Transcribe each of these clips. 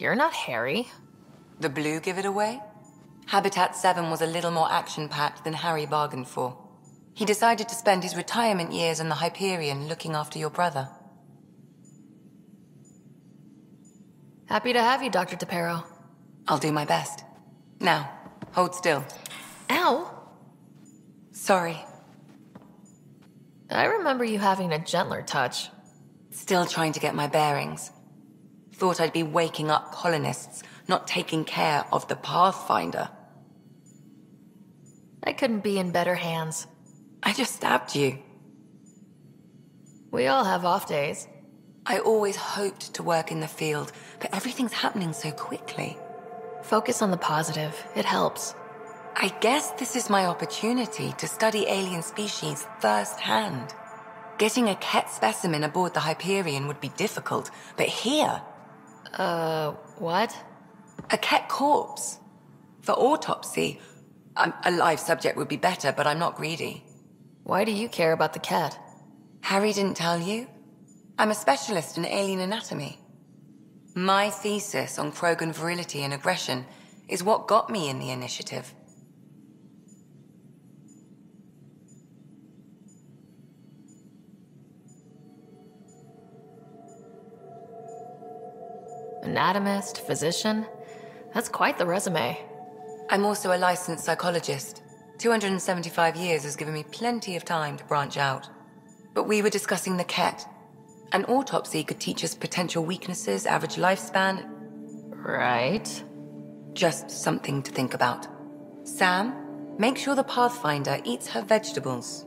You're not Harry. The blue give it away? Habitat 7 was a little more action-packed than Harry bargained for. He decided to spend his retirement years in the Hyperion looking after your brother. Happy to have you, Dr. DePero. I'll do my best. Now, hold still. Ow! Sorry. I remember you having a gentler touch. Still trying to get my bearings. Thought I'd be waking up colonists, not taking care of the Pathfinder. I couldn't be in better hands. I just stabbed you. We all have off days. I always hoped to work in the field, but everything's happening so quickly. Focus on the positive. It helps. I guess this is my opportunity to study alien species firsthand. Getting a Ket specimen aboard the Hyperion would be difficult, but here... what? A Ket corpse. For autopsy, a live subject would be better, but I'm not greedy. Why do you care about the cat? Harry didn't tell you? I'm a specialist in alien anatomy. My thesis on Krogan virility and aggression is what got me in the initiative. Anatomist, physician. That's quite the resume. I'm also a licensed psychologist. 275 years has given me plenty of time to branch out. But we were discussing the Ket. An autopsy could teach us potential weaknesses, average lifespan. Right. Just something to think about. Sam, make sure the Pathfinder eats her vegetables.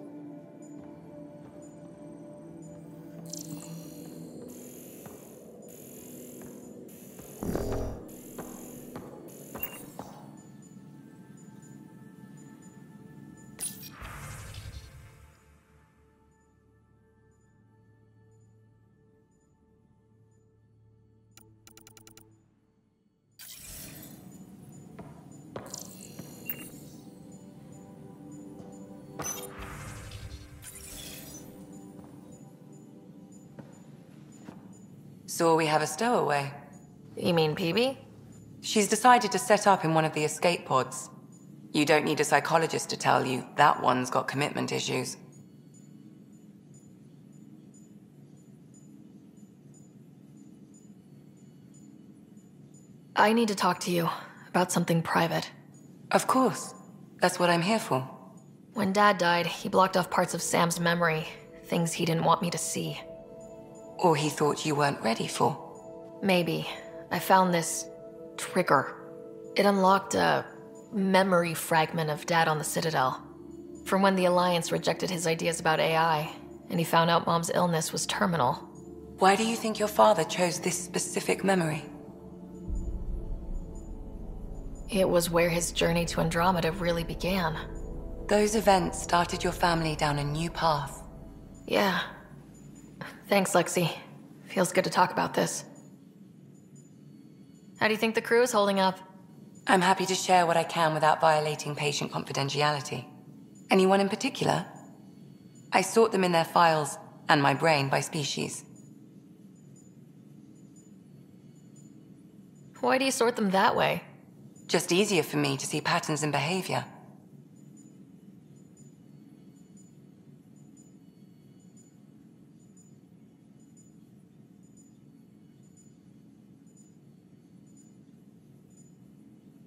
So we have a stowaway. You mean PB? She's decided to set up in one of the escape pods. You don't need a psychologist to tell you that one's got commitment issues. I need to talk to you about something private. Of course. That's what I'm here for. When Dad died, he blocked off parts of Sam's memory, things he didn't want me to see. Or he thought you weren't ready for. Maybe. I found this trigger. It unlocked a memory fragment of Dad on the Citadel. From when the Alliance rejected his ideas about AI, and he found out Mom's illness was terminal. Why do you think your father chose this specific memory? It was where his journey to Andromeda really began. Those events started your family down a new path. Yeah. Thanks, Lexi. Feels good to talk about this. How do you think the crew is holding up? I'm happy to share what I can without violating patient confidentiality. Anyone in particular? I sort them in their files and my brain by species. Why do you sort them that way? Just easier for me to see patterns in behavior.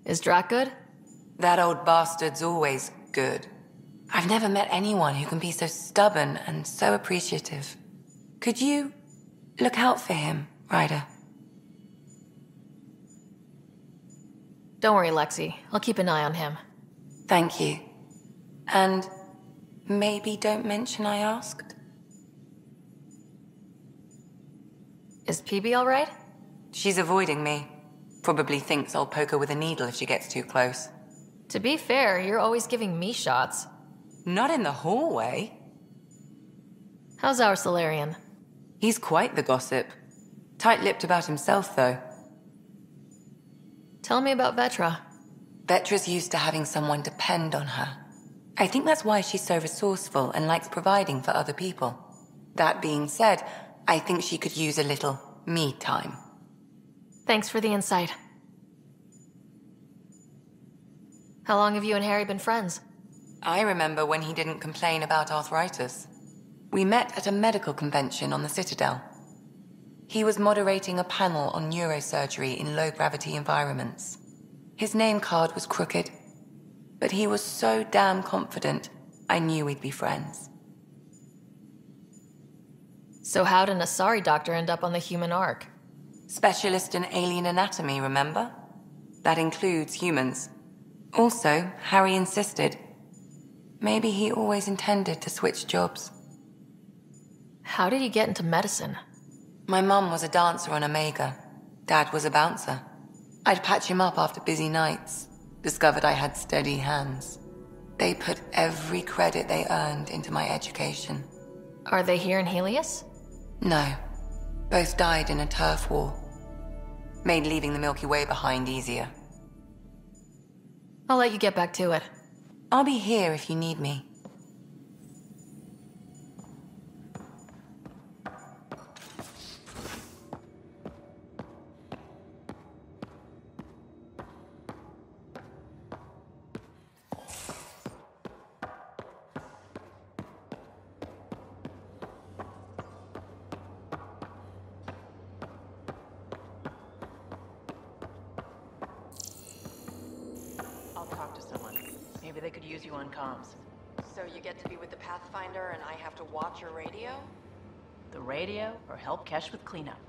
Is Drac good? That old bastard's always good. I've never met anyone who can be so stubborn and so appreciative. Could you look out for him, Ryder? Don't worry, Lexi. I'll keep an eye on him. Thank you. And maybe don't mention I asked? Is PB all right? She's avoiding me. Probably thinks I'll poke her with a needle if she gets too close. To be fair, you're always giving me shots. Not in the hallway. How's our Solarian? He's quite the gossip. Tight-lipped about himself, though. Tell me about Vetra. Vetra's used to having someone depend on her. I think that's why she's so resourceful and likes providing for other people. That being said, I think she could use a little me time. Thanks for the insight. How long have you and Harry been friends? I remember when he didn't complain about arthritis. We met at a medical convention on the Citadel. He was moderating a panel on neurosurgery in low-gravity environments. His name card was crooked, but he was so damn confident, I knew we'd be friends. So how did an Asari doctor end up on the human Ark? Specialist in alien anatomy, remember? That includes humans. Also, Harry insisted. Maybe he always intended to switch jobs. How did you get into medicine? My mum was a dancer on Omega. Dad was a bouncer. I'd patch him up after busy nights. Discovered I had steady hands. They put every credit they earned into my education. Are they here in Helios? No. Both died in a turf war. Made leaving the Milky Way behind easier. I'll let you get back to it. I'll be here if you need me. Maybe they could use you on comms. So you get to be with the Pathfinder and I have to watch your radio? The radio, or help Kesh with cleanup.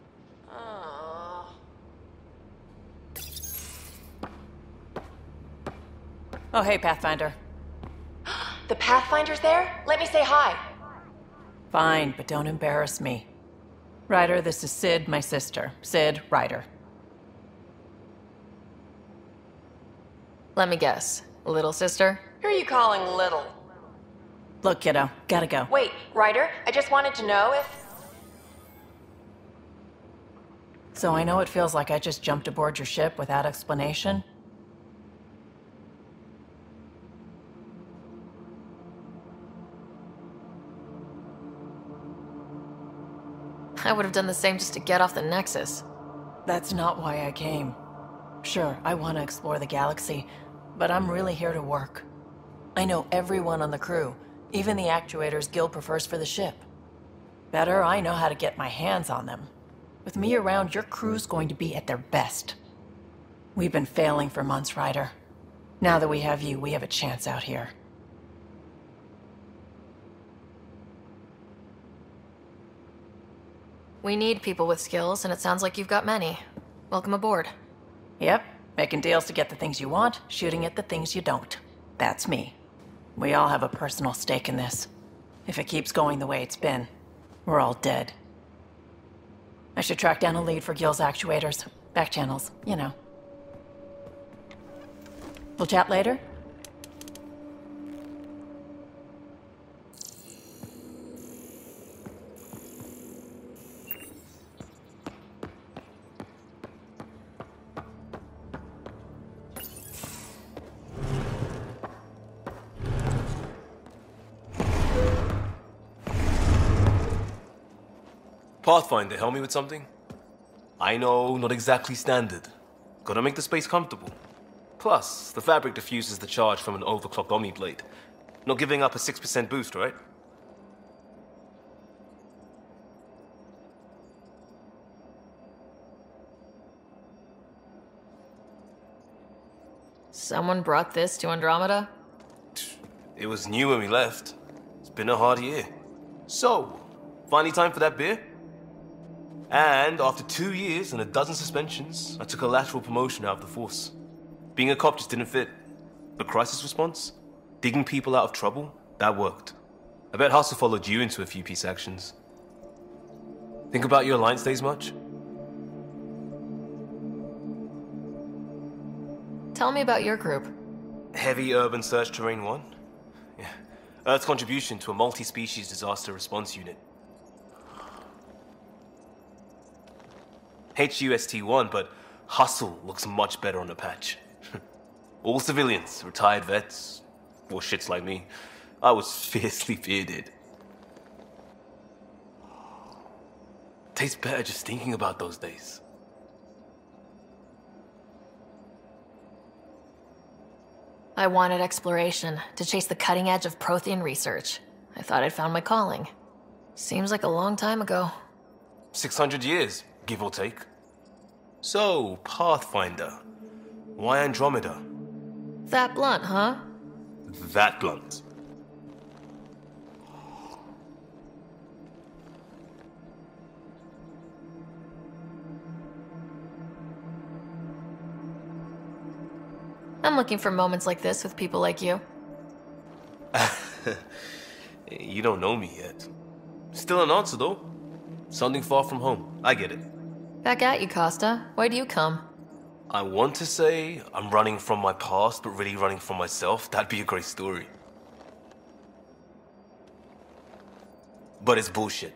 Oh, hey, Pathfinder. The Pathfinder's there? Let me say hi. Fine, but don't embarrass me. Ryder, this is Sid, my sister. Sid, Ryder. Let me guess. Little sister? Who are you calling little? Look, kiddo, gotta go. Wait, Ryder, I just wanted to know if... So I know it feels like I just jumped aboard your ship without explanation. I would have done the same just to get off the Nexus. That's not why I came. Sure, I want to explore the galaxy, but I'm really here to work. I know everyone on the crew, even the actuators Gil prefers for the ship. Better, I know how to get my hands on them. With me around, your crew's going to be at their best. We've been failing for months, Ryder. Now that we have you, we have a chance out here. We need people with skills, and it sounds like you've got many. Welcome aboard. Yep, making deals to get the things you want, shooting at the things you don't. That's me. We all have a personal stake in this. If it keeps going the way it's been, we're all dead. I should track down a lead for Gil's actuators. Back channels, you know. We'll chat later? Pathfinder, help me with something? I know, not exactly standard. Gotta make the space comfortable. Plus, the fabric diffuses the charge from an overclocked Omni blade. Not giving up a 6% boost, right? Someone brought this to Andromeda? It was new when we left. It's been a hard year. So, finally time for that beer? And after 2 years and a dozen suspensions, I took a lateral promotion out of the force. Being a cop just didn't fit. But crisis response? Digging people out of trouble? That worked. I bet Hustle followed you into a few peace actions. Think about your Alliance days much? Tell me about your group. Heavy Urban Search Terrain 1? Yeah. Earth's contribution to a multi-species disaster response unit. HUST-1, but Hustle looks much better on the patch. All civilians, retired vets, or shits like me. I was fiercely bearded. Tastes better just thinking about those days. I wanted exploration, to chase the cutting edge of Prothean research. I thought I'd found my calling. Seems like a long time ago. 600 years, give or take. So, Pathfinder. Why Andromeda? That blunt, huh? That blunt. I'm looking for moments like this with people like you. You don't know me yet. Still an answer, though. Something far from home. I get it. Back at you, Costa. Why do you come? I want to say I'm running from my past, but really running from myself. That'd be a great story. But it's bullshit.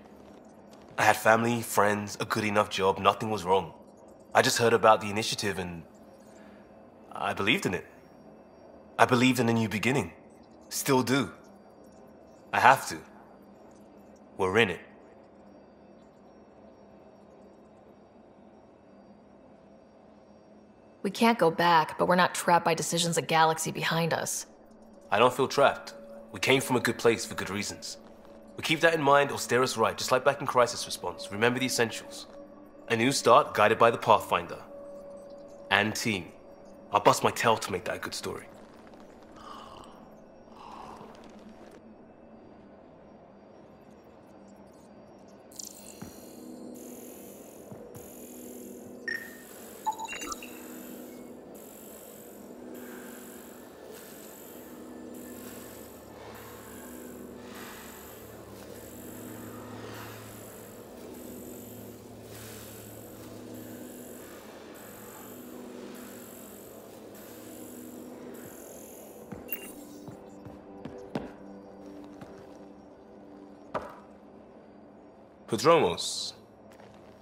I had family, friends, a good enough job, nothing was wrong. I just heard about the initiative and I believed in it. I believed in a new beginning. Still do. I have to. We're in it. We can't go back, but we're not trapped by decisions a galaxy behind us. I don't feel trapped. We came from a good place for good reasons. We keep that in mind or steer us right, just like back in Crisis Response. Remember the essentials. A new start guided by the Pathfinder. And team. I'll bust my tail to make that a good story.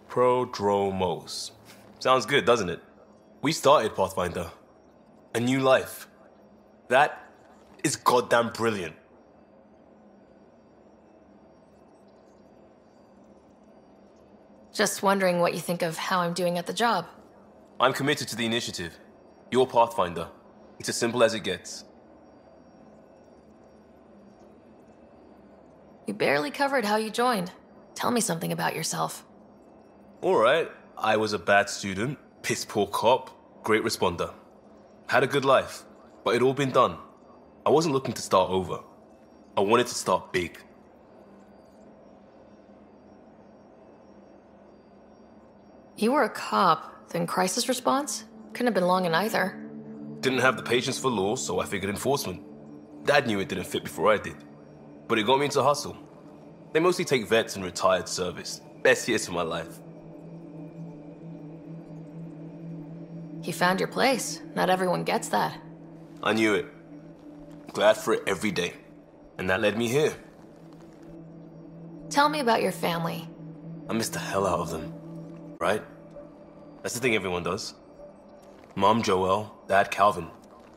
Prodromos. Sounds good, doesn't it? We started Pathfinder. A new life. That is goddamn brilliant. Just wondering what you think of how I'm doing at the job. I'm committed to the initiative. You're Pathfinder. It's as simple as it gets. You barely covered how you joined. Tell me something about yourself. Alright, I was a bad student, piss poor cop, great responder. Had a good life, but it'd all been done. I wasn't looking to start over. I wanted to start big. You were a cop, then crisis response? Couldn't have been long in either. Didn't have the patience for law, so I figured enforcement. Dad knew it didn't fit before I did. But it got me into hustle. They mostly take vets and retired service. Best years of my life. You found your place. Not everyone gets that. I knew it. Glad for it every day. And that led me here. Tell me about your family. I miss the hell out of them. Right? That's the thing everyone does. Mom Joelle, Dad Calvin.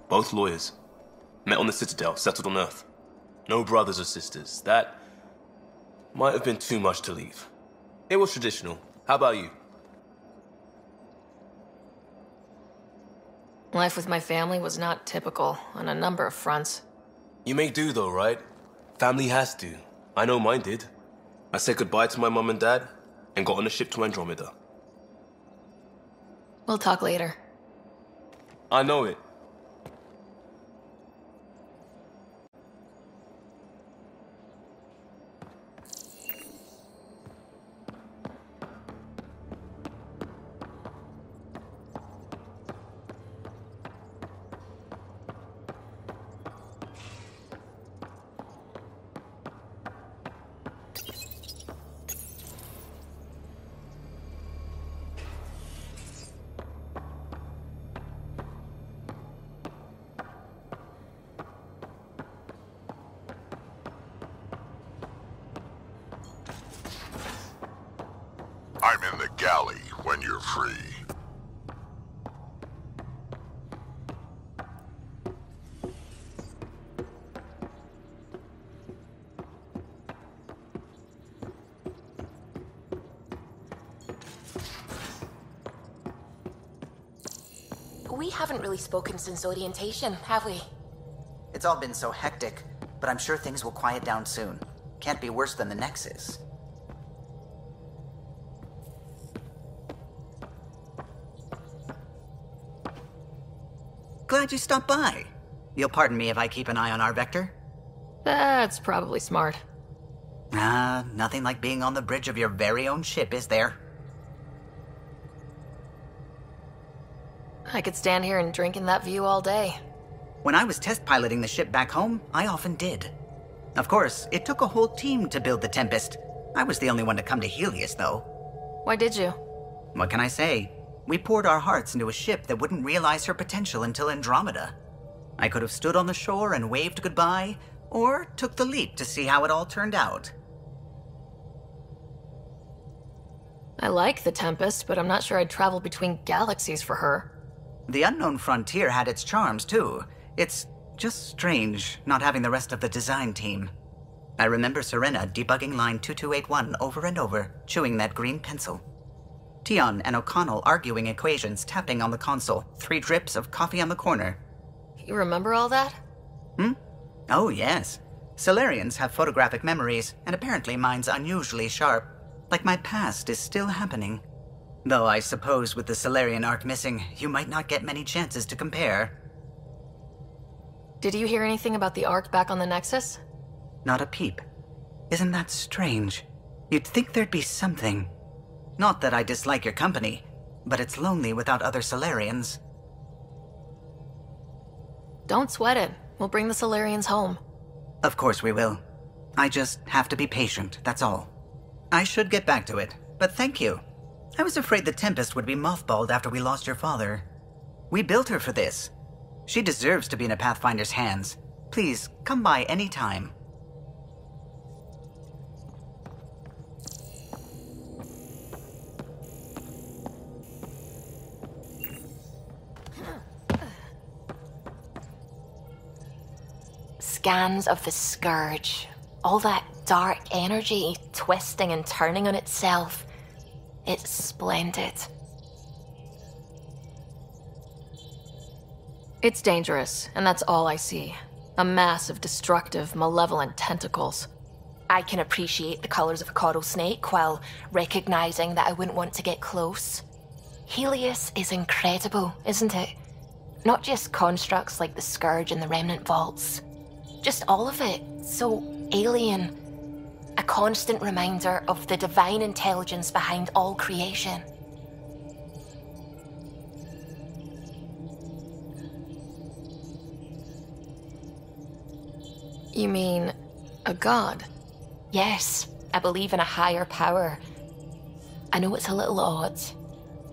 Both lawyers. Met on the Citadel, settled on Earth. No brothers or sisters. That might have been too much to leave. It was traditional. How about you? Life with my family was not typical on a number of fronts. You may do though, right? Family has to. I know mine did. I said goodbye to my mom and dad and got on a ship to Andromeda. We'll talk later. I know it. I'm in the galley when you're free. We haven't really spoken since orientation, have we? It's all been so hectic, but I'm sure things will quiet down soon. Can't be worse than the Nexus. Glad you stopped by. You'll pardon me if I keep an eye on our vector? That's probably smart. Nothing like being on the bridge of your very own ship, is there? I could stand here and drink in that view all day. When I was test piloting the ship back home, I often did. Of course, it took a whole team to build the Tempest. I was the only one to come to Helios, though. Why did you? What can I say? We poured our hearts into a ship that wouldn't realize her potential until Andromeda. I could have stood on the shore and waved goodbye, or took the leap to see how it all turned out. I like the Tempest, but I'm not sure I'd travel between galaxies for her. The unknown frontier had its charms, too. It's just strange not having the rest of the design team. I remember Serena debugging line 2281 over and over, chewing that green pencil. Tion and O'Connell arguing equations, tapping on the console, 3 drips of coffee on the corner. You remember all that? Oh, yes. Solarians have photographic memories, and apparently mine's unusually sharp. Like my past is still happening. Though I suppose with the Solarian arc missing, you might not get many chances to compare. Did you hear anything about the Ark back on the Nexus? Not a peep. Isn't that strange? You'd think there'd be something. Not that I dislike your company, but it's lonely without other Solarians. Don't sweat it. We'll bring the Solarians home. Of course we will. I just have to be patient, that's all. I should get back to it, but thank you. I was afraid the Tempest would be mothballed after we lost your father. We built her for this. She deserves to be in a Pathfinder's hands. Please, come by any time. Scans of the Scourge. All that dark energy twisting and turning on itself. It's splendid. It's dangerous, and that's all I see. A mass of destructive, malevolent tentacles. I can appreciate the colors of a coral snake while recognizing that I wouldn't want to get close. Helios is incredible, isn't it? Not just constructs like the Scourge and the Remnant Vaults. Just all of it. So alien. A constant reminder of the divine intelligence behind all creation. You mean a god? Yes, I believe in a higher power. I know it's a little odd,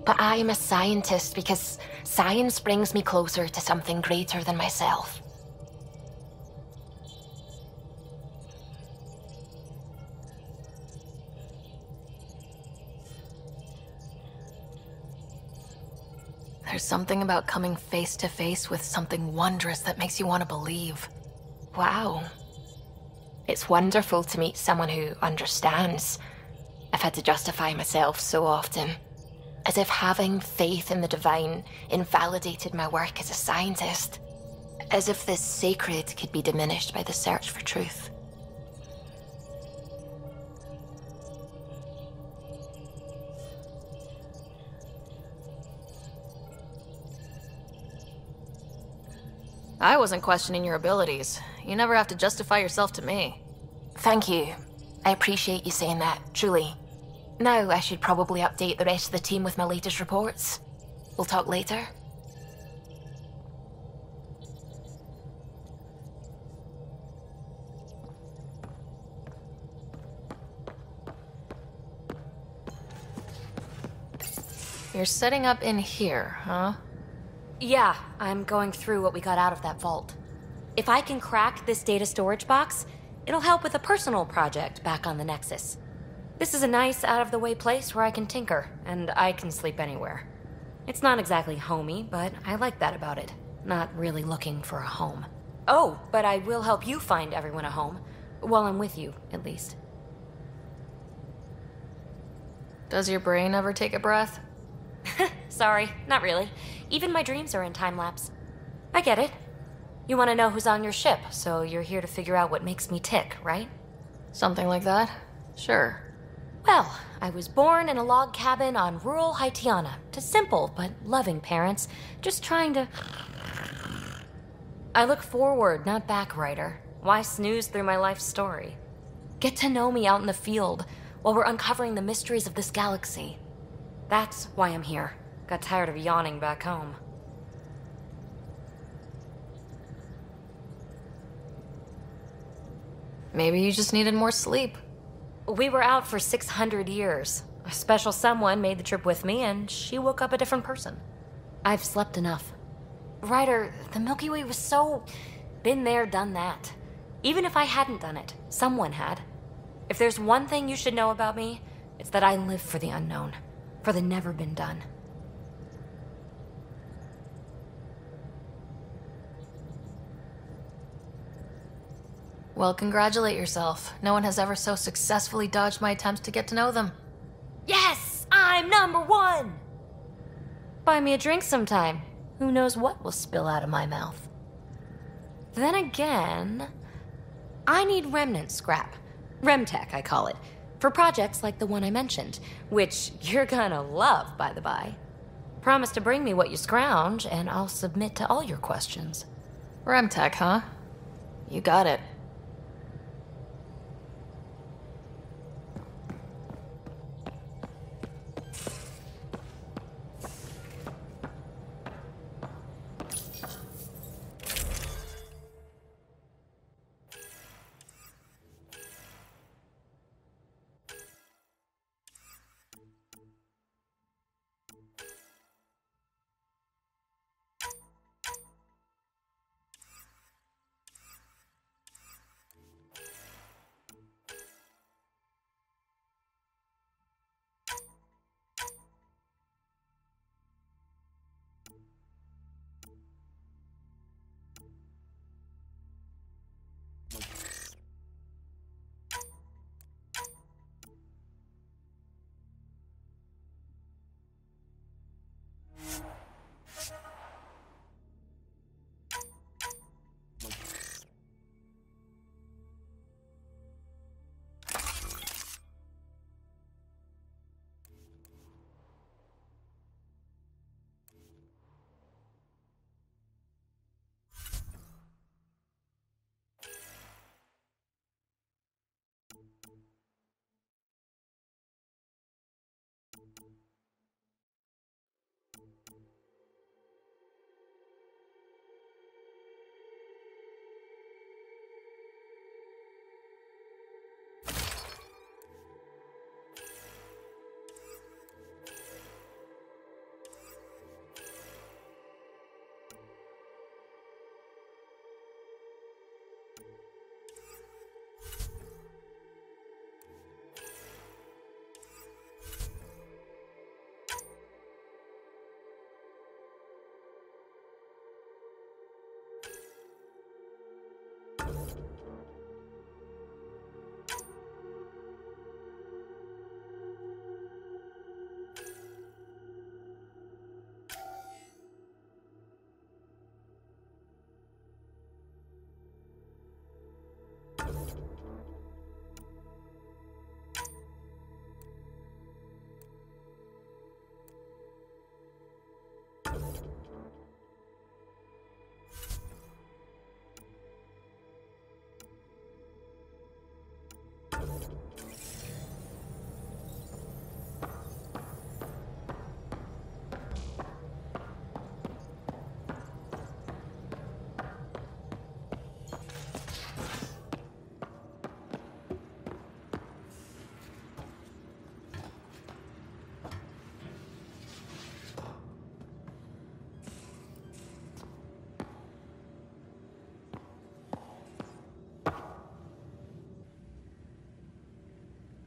but I am a scientist because science brings me closer to something greater than myself. There's something about coming face to face with something wondrous that makes you want to believe. Wow. It's wonderful to meet someone who understands. I've had to justify myself so often. As if having faith in the divine invalidated my work as a scientist. As if the sacred could be diminished by the search for truth. I wasn't questioning your abilities. You never have to justify yourself to me. Thank you. I appreciate you saying that, truly. Now I should probably update the rest of the team with my latest reports. We'll talk later. You're setting up in here, huh? Yeah, I'm going through what we got out of that vault. If I can crack this data storage box, it'll help with a personal project back on the Nexus. This is a nice, out-of-the-way place where I can tinker, and I can sleep anywhere. It's not exactly homey, but I like that about it. Not really looking for a home. Oh, but I will help you find everyone a home. While I'm with you, at least. Does your brain ever take a breath? Sorry, not really. Even my dreams are in time-lapse. I get it. You want to know who's on your ship, so you're here to figure out what makes me tick, right? Something like that? Sure. Well, I was born in a log cabin on rural Haitiana to simple but loving parents, just trying to... I look forward, not back, Ryder. Why snooze through my life story? Get to know me out in the field while we're uncovering the mysteries of this galaxy. That's why I'm here. Got tired of yawning back home. Maybe you just needed more sleep. We were out for 600 years. A special someone made the trip with me, and she woke up a different person. I've slept enough. Ryder, the Milky Way was so... been there, done that. Even if I hadn't done it, someone had. If there's one thing you should know about me, it's that I live for the unknown. For the never been done. Well, congratulate yourself. No one has ever so successfully dodged my attempts to get to know them. Yes! I'm #1! Buy me a drink sometime. Who knows what will spill out of my mouth. Then again, I need remnant scrap. Remtech, I call it. For projects like the one I mentioned, which you're gonna love, by the by. Promise to bring me what you scrounge, and I'll submit to all your questions. Remtech, huh? You got it.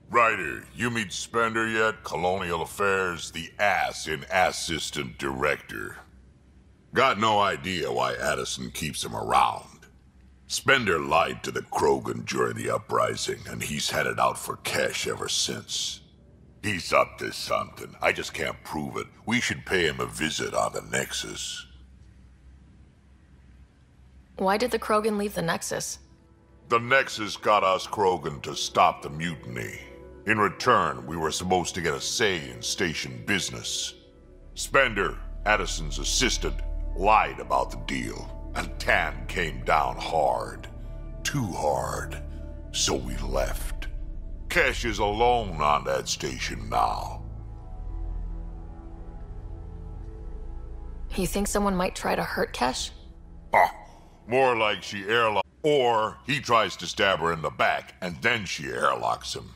Ryder, you meet Spender yet? Colonial Affairs, the ass in Assistant Director. Got no idea why Addison keeps him around. Spender lied to the Krogan during the uprising, and he's headed out for cash ever since. He's up to something. I just can't prove it. We should pay him a visit on the Nexus. Why did the Krogan leave the Nexus? The Nexus got us Krogan to stop the mutiny. In return, we were supposed to get a say in station business. Spender, Addison's assistant, lied about the deal, and Tan came down hard. Too hard. So we left. Kesh is alone on that station now. You think someone might try to hurt Kesh? More like she airlocks, or he tries to stab her in the back, and then she airlocks him.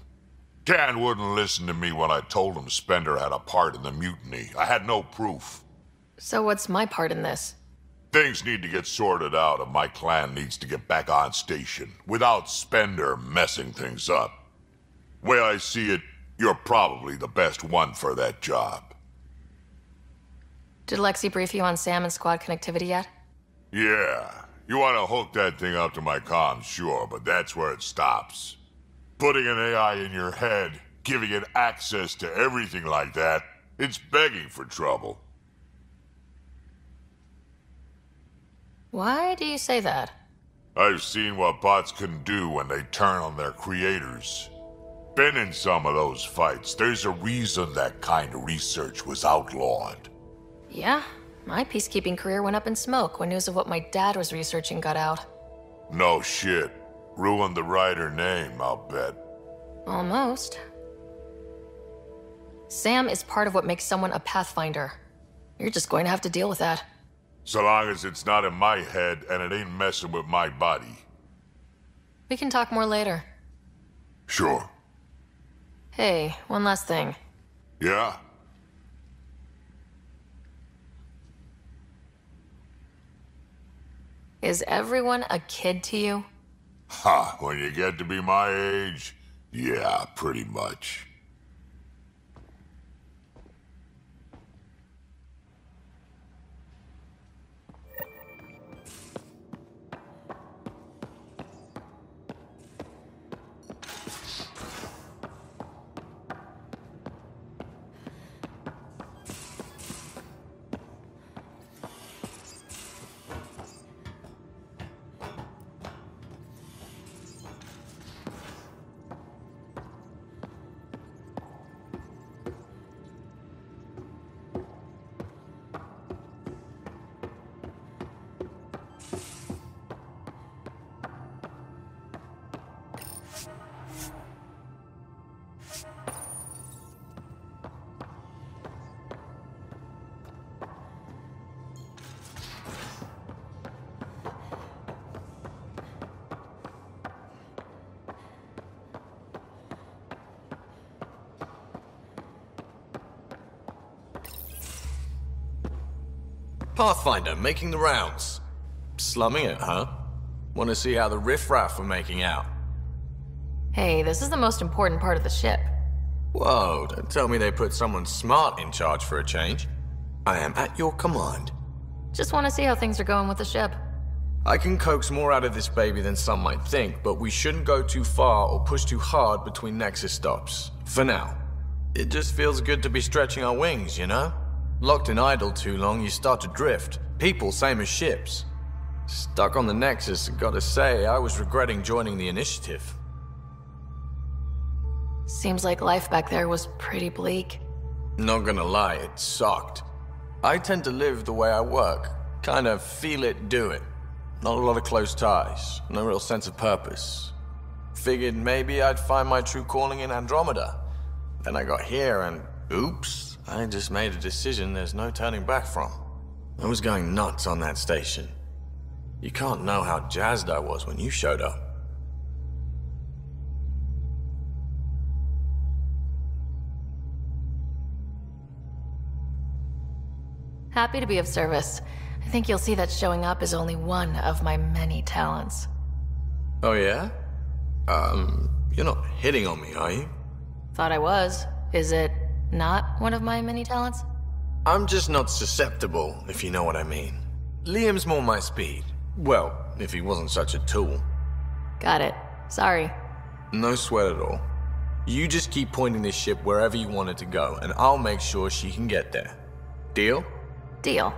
Tan wouldn't listen to me when I told him Spender had a part in the mutiny. I had no proof. So what's my part in this? Things need to get sorted out, and my clan needs to get back on station, without Spender messing things up. Way I see it, you're probably the best one for that job. Did Lexi brief you on Sam and squad connectivity yet? Yeah. You want to hook that thing up to my comms, sure, but that's where it stops. Putting an AI in your head, giving it access to everything like that, it's begging for trouble. Why do you say that? I've seen what bots can do when they turn on their creators. Been in some of those fights. There's a reason that kind of research was outlawed. Yeah, my peacekeeping career went up in smoke when news of what my dad was researching got out. No shit. Ruined the writer name, I'll bet. Almost. Sam is part of what makes someone a Pathfinder. You're just going to have to deal with that. So long as it's not in my head and it ain't messing with my body. We can talk more later. Sure. Hey, one last thing. Yeah? Is everyone a kid to you? Ha, when you get to be my age, yeah, pretty much. Pathfinder, making the rounds. Slumming it, huh? Want to see how the riffraff are making out? Hey, this is the most important part of the ship. Whoa, don't tell me they put someone smart in charge for a change. I am at your command. Just want to see how things are going with the ship. I can coax more out of this baby than some might think, but we shouldn't go too far or push too hard between Nexus stops. For now. It just feels good to be stretching our wings, you know? Locked in idle too long, you start to drift. People, same as ships. Stuck on the Nexus, gotta say, I was regretting joining the initiative. Seems like life back there was pretty bleak. Not gonna lie, it sucked. I tend to live the way I work. Kind of feel it, do it. Not a lot of close ties, no real sense of purpose. Figured maybe I'd find my true calling in Andromeda. Then I got here and, oops, I just made a decision there's no turning back from. I was going nuts on that station. You can't know how jazzed I was when you showed up. Happy to be of service. I think you'll see that showing up is only one of my many talents. Oh yeah? You're not hitting on me, are you? Thought I was. Is it not one of my many talents? I'm just not susceptible, if you know what I mean. Liam's more my speed. Well, if he wasn't such a tool. Got it. Sorry. No sweat at all. You just keep pointing this ship wherever you want it to go, and I'll make sure she can get there. Deal? Deal.